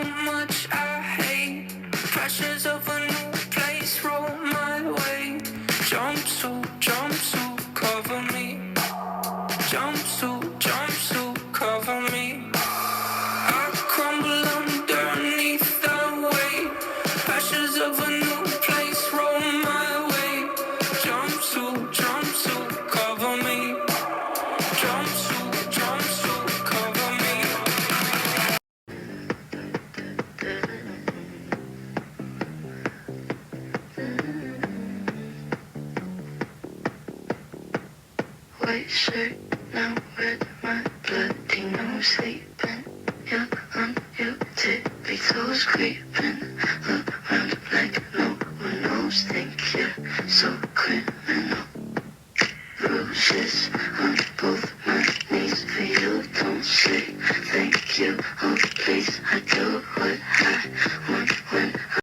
how much I hate pressures of a new place roll my way. Jumpsuit, cover me. Jumpsuit, cover me. I crumble underneath the weight. Pressures of a new place roll my way. Jumpsuit, cover me. Jumpsuit, cover me. White shirt, now red, my bloody nose sleeping. You're on your tippy toes creeping around like no one knows. Think you're so criminal. Bruises on both my knees for you. Don't say thank you. Oh please, I do what